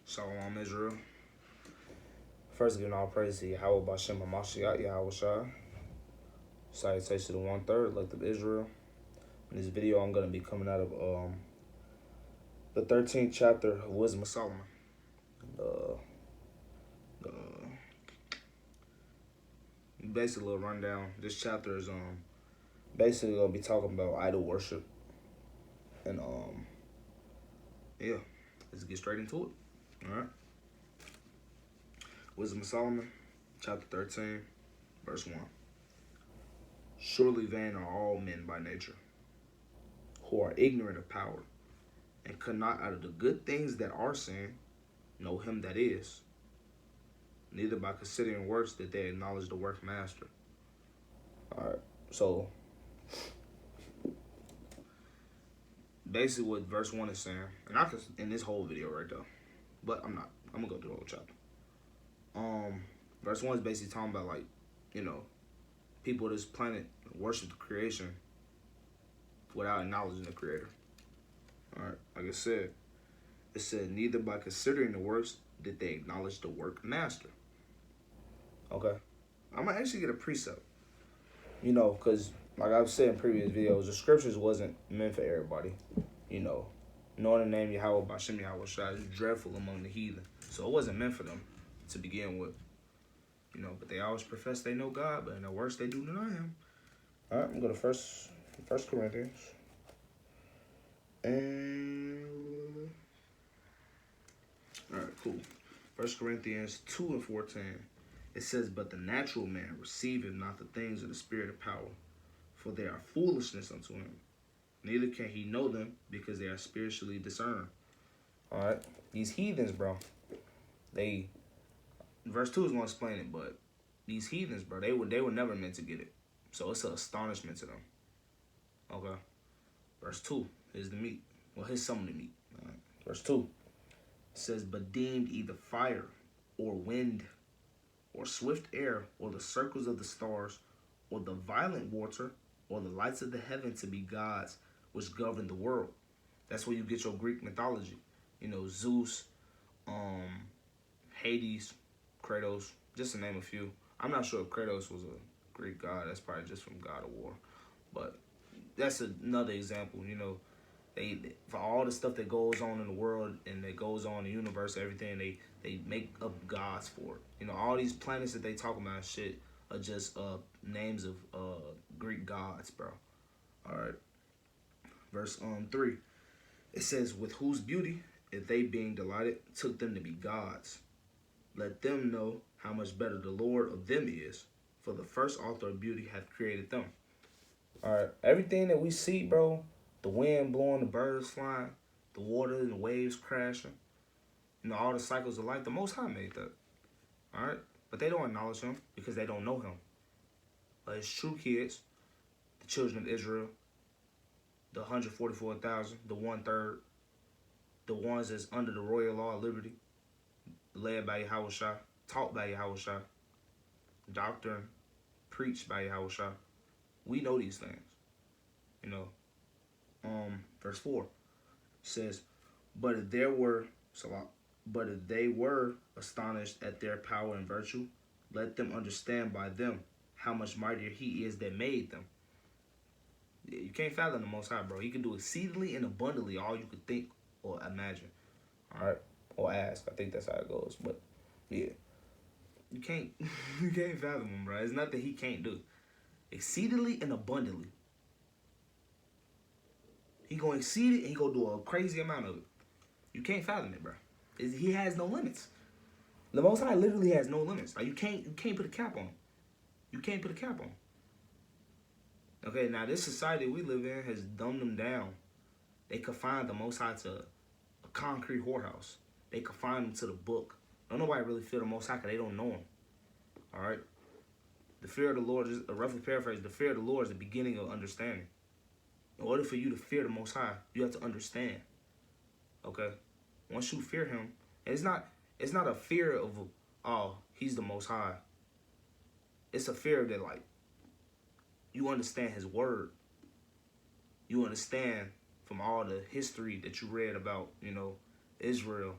Shalom Israel. First, giving all praise to Yahweh Bashem HaMashiach, Yahweh Shai. Salutations to the 1/3, elect of Israel. In this video, I'm going to be coming out of the 13th chapter of Wisdom of Solomon. Basically, a little rundown. This chapter is basically going to be talking about idol worship. And yeah, let's get straight into it. All right. Wisdom of Solomon, chapter 13, verse 1. Surely vain are all men by nature, who are ignorant of power, and could not out of the good things that are seen know him that is, neither by considering works that they acknowledge the work master. Alright, so basically what verse 1 is saying, and I could in this whole video right there, but I'm not. I'm gonna go through the whole chapter. Verse 1 is basically talking about, like, people of this planet worship the creation without acknowledging the creator. Alright, like I said, it said neither by considering the works did they acknowledge the work master. Okay, I'm gonna actually get a precept, because like I've said in previous videos, the scriptures wasn't meant for everybody. Knowing the name Yahweh Bashem Yahweh Shai is dreadful among the heathen, so it wasn't meant for them to begin with. But they always profess they know God, but in the works they do deny him. All right, I'm going to First Corinthians. And all right, cool. 1 Corinthians 2:14. It says, but the natural man receiveth not the things of the spirit of power, for they are foolishness unto him. Neither can he know them, because they are spiritually discerned. All right, these heathens, bro. Verse 2 is going to explain it, but these heathens, bro, they were never meant to get it. So it's an astonishment to them. Okay. Verse 2 is the meat. Well, here's some of the meat. All right. Verse 2 says, but deemed either fire or wind or swift air or the circles of the stars or the violent water or the lights of the heaven to be gods which govern the world. That's where you get your Greek mythology. Zeus, Hades, Kratos, just to name a few. I'm not sure if Kratos was a Greek god. That's probably just from God of War. But that's another example. They for all the stuff that goes on in the world and that goes on in the universe, everything, they make up gods for it. All these planets that they talk about and shit are just names of Greek gods, bro. All right. Verse 3. It says, with whose beauty, if they being delighted, took them to be gods. Let them know how much better the Lord of them is, for the first author of beauty hath created them. All right, everything that we see, bro, the wind blowing, the birds flying, the water and the waves crashing, all the cycles of life, the Most High made that. All right, but they don't acknowledge him because they don't know him. But his true kids, the children of Israel, the 144,000, the 1/3, the ones that's under the royal law of liberty, led by Yahweh Shai, taught by Yahweh Shai, doctrine preached by Yahweh Shai. We know these things. Verse 4 says, but if they were astonished at their power and virtue, let them understand by them how much mightier he is that made them. You can't fathom the Most High, bro. He can do exceedingly and abundantly all you could think or imagine. All right, or ask. I think that's how it goes. But yeah, you can't fathom him, bro. There's nothing he can't do. Exceedingly and abundantly. He gonna exceed it and he gonna do a crazy amount of it. You can't fathom it, bro. He has no limits. The Most High literally has no limits. Like you can't put a cap on him. You can't put a cap on him. Okay, now this society we live in has dumbed them down. They confine the Most High to a concrete whorehouse. They confine him to the book. Don't nobody really fear the Most High because they don't know him. All right? The fear of the Lord is, a roughly paraphrase, the fear of the Lord is the beginning of understanding. In order for you to fear the Most High, you have to understand. Okay? Once you fear him, and it's not a fear of, oh, he's the Most High. It's a fear that, like, you understand his word. You understand from all the history that you read about, Israel,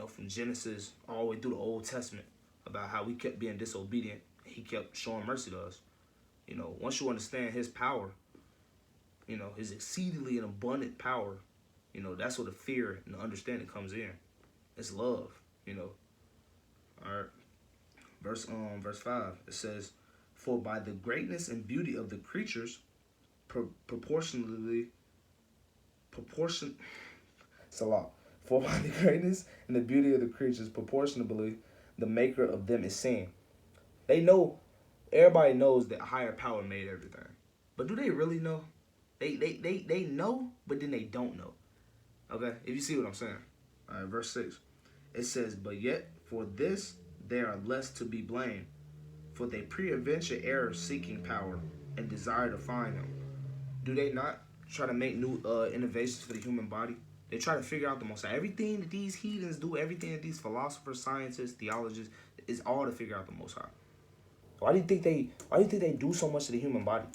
from Genesis all the way through the Old Testament, about how we kept being disobedient. He kept showing mercy to us. Once you understand his power, his exceedingly and abundant power, that's where the fear and the understanding comes in. It's love. All right. Verse 5, it says, "For by the greatness and beauty of the creatures, proportionally, it's a lot. For by the greatness and the beauty of the creatures, proportionably, the maker of them is seen." They know, everybody knows that a higher power made everything. But do they really know? They know, but then they don't know. Okay? If you see what I'm saying. All right, verse 6. It says, "But yet for this they are less to be blamed, for they pre-adventure error seeking power and desire to find them." Do they not try to make new innovations for the human body? They try to figure out the most. Everything that these heathens do, everything that these philosophers, scientists, theologists, is all to figure out the Most High. Why do you think they do so much to the human body?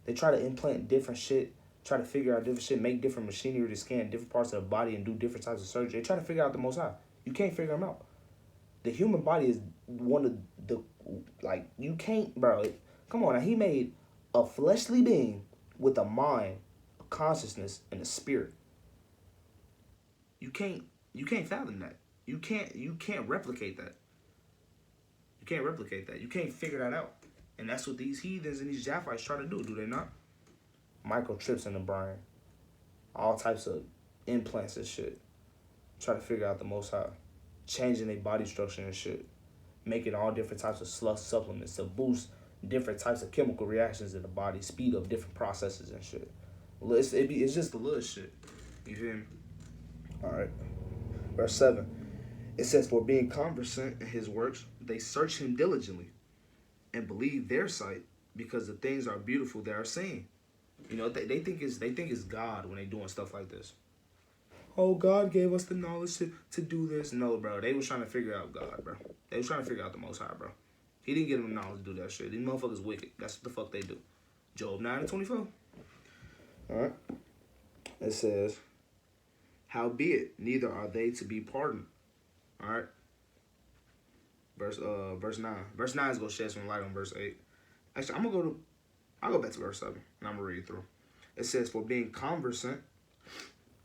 They try to implant different shit, try to figure out different shit, make different machinery to scan different parts of the body and do different types of surgery. They try to figure out the Most High. You can't figure them out. The human body is one of the, you can't, bro. Come on, now, he made a fleshly being with a mind, a consciousness, and a spirit. You can't fathom that. You can't replicate that. You can't replicate that. You can't figure that out. And that's what these heathens and these Japhites try to do they not? Microchips in the brain. All types of implants and shit. Try to figure out the Most High. Changing their body structure and shit. Making all different types of supplements to boost different types of chemical reactions in the body. Speed up different processes and shit. It's just the little shit. You feel me? Alright. Verse 7. It says, "For being conversant in his works, they search him diligently, and believe their sight, because the things are beautiful they are seen." They think it's God when they doing stuff like this. Oh, God gave us the knowledge to do this. No, bro. They was trying to figure out God, bro. They was trying to figure out the Most High, bro. He didn't give them the knowledge to do that shit. These motherfuckers wicked. That's what the fuck they do. Job 9:24. Alright. It says, "Howbeit, neither are they to be pardoned." Alright. Verse 9. Verse 9 is gonna shed some light on verse 8. Actually, I'll go back to verse 7 and I'm gonna read through. It says, "For being conversant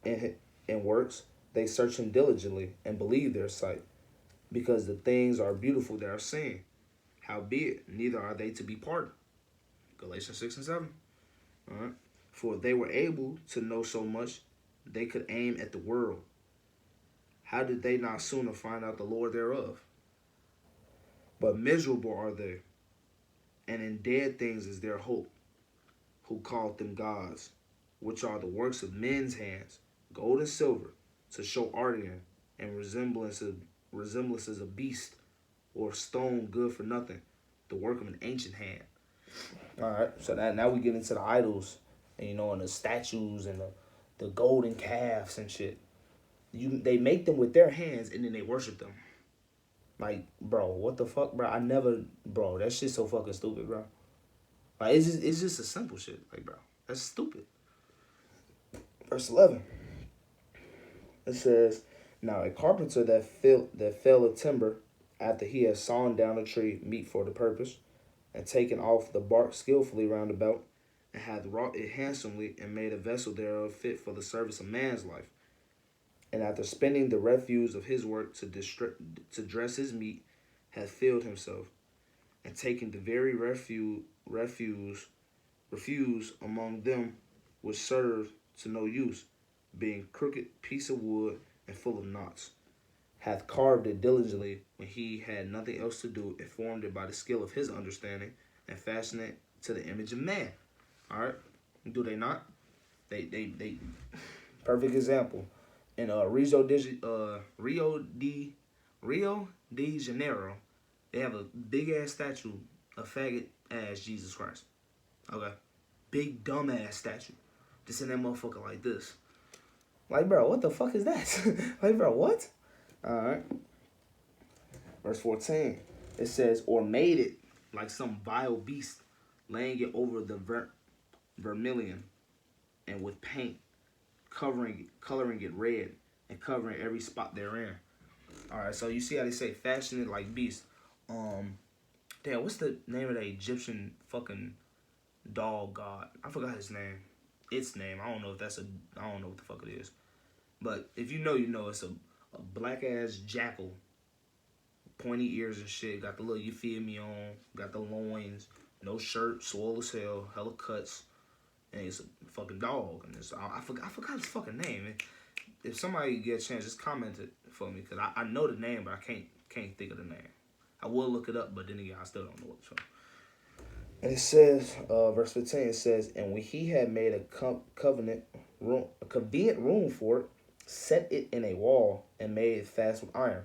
in works, they search him diligently and believe their sight, because the things are beautiful that are seen. Howbeit, neither are they to be pardoned." Galatians 6 and 7. Alright. "For they were able to know so much, they could aim at the world. How did they not sooner find out the Lord thereof? But miserable are they, and in dead things is their hope, who called them gods, which are the works of men's hands, gold and silver, to show art in, and resemblances of beast, or stone good for nothing, the work of an ancient hand." Alright, so now we get into the idols, and and the statues and the golden calves and shit. They make them with their hands and then they worship them. Like, bro, what the fuck, bro? Bro, that shit's so fucking stupid, bro. Like, it's just a simple shit. Like, bro, that's stupid. Verse 11. It says, "Now a carpenter that fell a timber, after he had sawn down a tree meet for the purpose, and taken off the bark skillfully round about, and hath wrought it handsomely, and made a vessel thereof fit for the service of man's life. And after spending the refuse of his work to dress his meat, hath filled himself, and taken the very refuse among them which serve to no use, being crooked piece of wood and full of knots, hath carved it diligently when he had nothing else to do, and formed it by the skill of his understanding, and fashioned it to the image of man." Alright? Do they not? They perfect example. In Rio de Janeiro, they have a big ass statue of faggot ass Jesus Christ. Okay? Big dumb ass statue. Just in that motherfucker like this. Like, bro, what the fuck is that? Like, bro, what? Alright. Verse 14. It says, "Or made it like some vile beast, laying it over the vermilion, and with paint, coloring it red, and covering every spot therein." All right, so you see how they say fashion it like beast. Um, Damn, what's the name of the Egyptian fucking dog god? I forgot his name. Its name. I don't know if that's a. I don't know what the fuck it is. But if you know, you know. It's a black ass jackal, pointy ears and shit. Got the little you feel me on. Got the loins. No shirt. Swole as hell. Hella cuts. And it's a fucking dog. And it's I forgot his fucking name. And if somebody get a chance, just comment it for me because I know the name, but I can't think of the name. I will look it up, but then again, I still don't know it. So. And it says, verse 15, it says, and when he had made a convenient room for it, set it in a wall and made it fast with iron.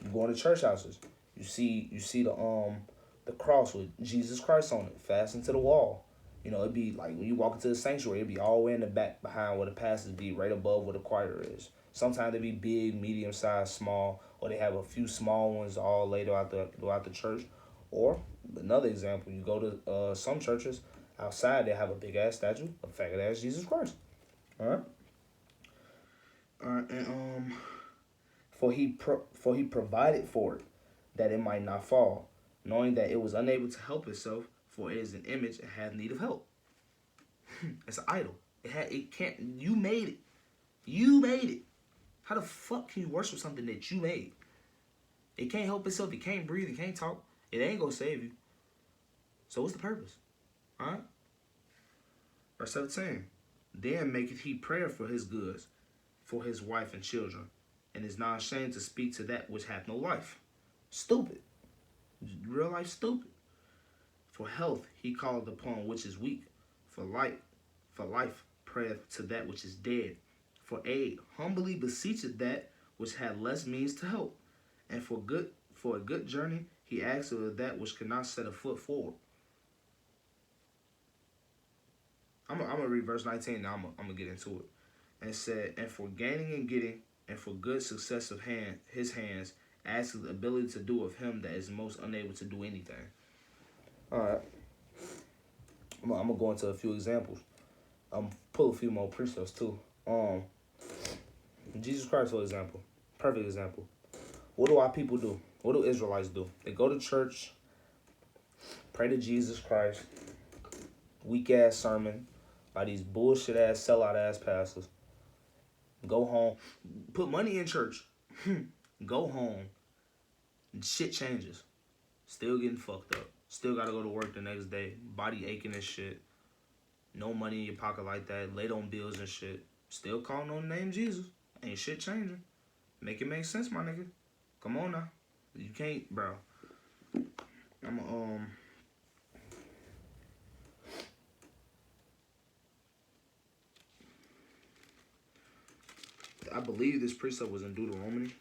You go into church houses, you see the cross with Jesus Christ on it, fastened to the wall. You know, it'd be like when you walk into the sanctuary, it'd be all the way in the back behind where the pastors be, right above where the choir is. Sometimes they be big, medium sized, small, or they have a few small ones all laid throughout the church. Or another example, you go to some churches outside, they have a big ass statue of faggot ass Jesus Christ. All right. And for he provided for it, that it might not fall, knowing that it was unable to help itself, for it is an image and hath need of help. It's an idol. It can't. You made it. You made it. How the fuck can you worship something that you made? It can't help itself. It can't breathe. It can't talk. It ain't gonna save you. So what's the purpose? All right. Verse 17. Then maketh he prayer for his goods, for his wife and children, and is not ashamed to speak to that which hath no life. Stupid. Real life stupid. For health he calleth upon which is weak. For life prayeth to that which is dead. For aid humbly beseecheth that which hath less means to help. And for a good journey he asketh of that which cannot set a foot forward. I'm gonna read verse 19 now. I'm gonna get into it. And it said, and for gaining and getting, and for good success of his hands, asketh the ability to do of him that is most unable to do anything. All right. I'm gonna go into a few examples. Pull a few more precepts too. Jesus Christ, for example, perfect example. What do our people do? What do Israelites do? They go to church, pray to Jesus Christ, weak ass sermon by these bullshit ass sellout ass pastors. Go home, put money in church. Go home, and shit changes. Still getting fucked up. Still gotta go to work the next day. Body aching and shit. No money in your pocket like that. Late on bills and shit. Still calling on the name Jesus. Ain't shit changing. Make it make sense, my nigga. Come on now. You can't, bro. I believe this precept was in Deuteronomy.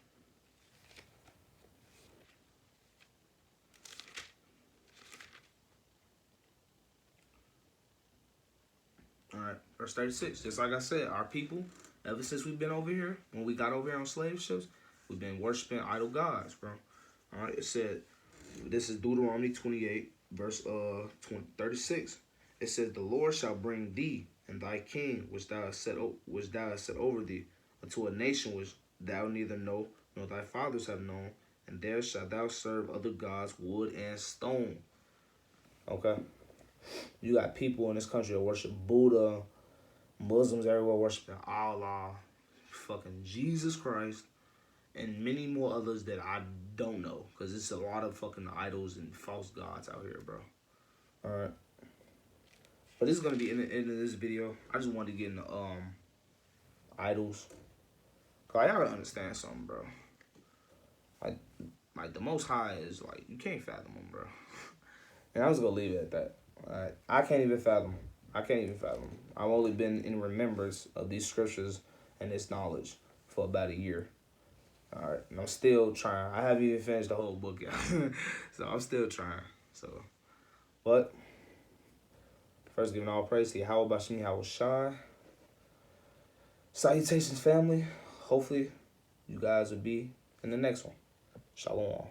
Alright, verse 36. Just like I said, our people, ever since we've been over here, when we got over here on slave ships, we've been worshiping idol gods, bro. Alright, it said, this is Deuteronomy 28, verse 36. It says, the Lord shall bring thee and thy king, which thou hast set over thee, unto a nation which thou neither know nor thy fathers have known, and there shalt thou serve other gods, wood and stone. Okay. You got people in this country that worship Buddha, Muslims everywhere worshiping Allah, fucking Jesus Christ, and many more others that I don't know, because it's a lot of fucking idols and false gods out here, bro. Alright. But this is going to be in the end of this video. I just wanted to get into idols. Because I gotta understand something, bro. Like the Most High is like, you can't fathom him, bro. And I'm just going to leave it at that. Alright. I can't even fathom him. I've only been in remembrance of these scriptures and this knowledge for about a year. Alright, and I'm still trying. I haven't even finished the whole book yet. So I'm still trying. But first giving all praise to Yahweh Bashim Yahweh Shai. Salutations, family. Hopefully you guys will be in the next one. Shalom.